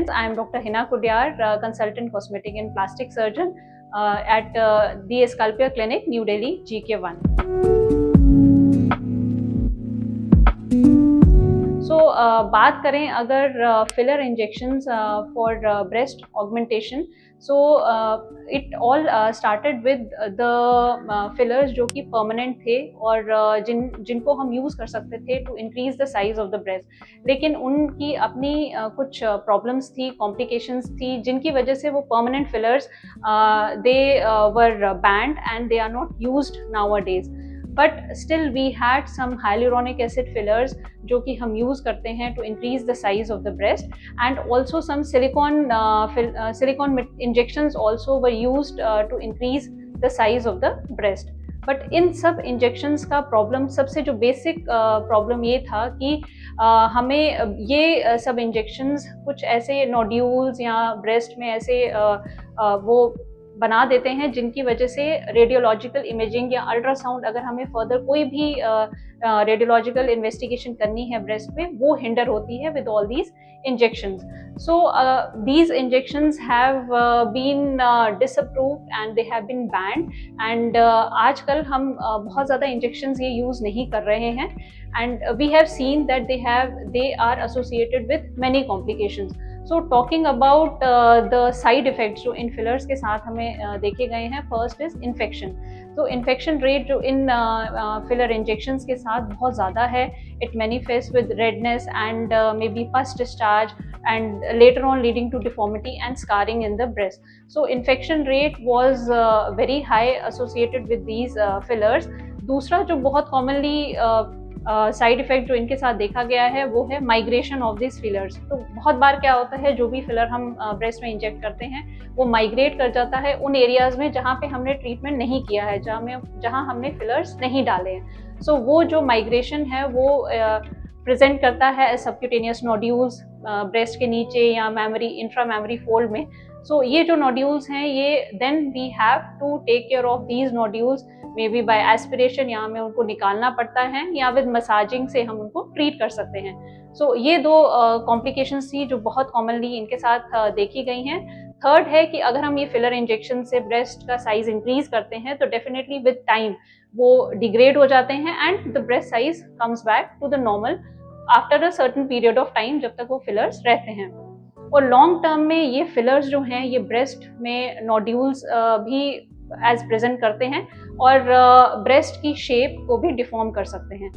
I am Dr. Hina Kudyar, consultant cosmetic and plastic surgeon at the Escalpia Clinic, New Delhi, GK1. बात करें अगर filler injections for breast augmentation, it all started with the fillers जो कि permanent थे और जिनको हम use कर सकते थे to increase the size of the breast, लेकिन उनकी अपनी कुछ प्रॉब्लम्स थी, कॉम्प्लिकेशंस थी, जिनकी वजह से वो permanent fillers they were banned and they are not used nowadays. But still we had some hyaluronic acid fillers जो कि हम यूज़ करते हैं to increase the size of the breast, and also some silicone injections also were used to increase the size of the breast. But इन सब injections का problem, सबसे जो बेसिक प्रॉब्लम ये था कि हमें ये सब इंजेक्शंस कुछ ऐसे नोड्यूल्स या ब्रेस्ट में ऐसे वो बना देते हैं जिनकी वजह से रेडियोलॉजिकल इमेजिंग या अल्ट्रासाउंड, अगर हमें फर्दर कोई भी रेडियोलॉजिकल इन्वेस्टिगेशन करनी है ब्रेस्ट पे, वो हिंडर होती है with all these injections. So these injections have been disapproved and they have been banned, and आजकल हम बहुत ज़्यादा injections ये use नहीं कर रहे हैं, and we have seen that they are associated with many complications. So talking about the side effects जो इन fillers के साथ हमें देखे गए हैं, first is infection. तो infection rate जो इन filler injections के साथ बहुत ज़्यादा है. It manifests with redness and maybe pus discharge, and later on leading to deformity and scarring in the breast. So infection rate was very high associated with these fillers. दूसरा जो बहुत commonly side effect जो इनके साथ देखा गया है वो है माइग्रेशन ऑफ दिस फिलर्स. तो बहुत बार क्या होता है, जो भी फिलर हम ब्रेस्ट में इंजेक्ट करते हैं वो माइग्रेट कर जाता है उन एरियाज में जहाँ पे हमने ट्रीटमेंट नहीं किया है, जहाँ हमने फिलर्स नहीं डाले हैं. सो वो जो माइग्रेशन है वो प्रेजेंट करता है सबक्यूटेनियस नोड्यूल्स ब्रेस्ट के नीचे या मेमोरी इंट्रा मेमोरी फोल्ड में. सो ये जो नोड्यूल्स हैं ये then we have to take care of these nodules, maybe by aspiration, या हमें उनको निकालना पड़ता है, या विद मसाजिंग से हम उनको ट्रीट कर सकते हैं. सो ये दो कॉम्प्लिकेशंस थी जो बहुत कॉमनली इनके साथ देखी गई हैं. थर्ड है कि अगर हम ये फिलर इंजेक्शन से ब्रेस्ट का साइज इंक्रीज करते हैं तो डेफिनेटली विद टाइम वो डिग्रेड हो जाते हैं and the breast size comes back to the normal after a certain period of time, जब तक वो फिलर्स रहते हैं. और लॉन्ग टर्म में ये फिलर्स जो हैं ये ब्रेस्ट में नोड्यूल्स भी एज प्रेजेंट करते हैं और ब्रेस्ट की शेप को भी डिफॉर्म कर सकते हैं.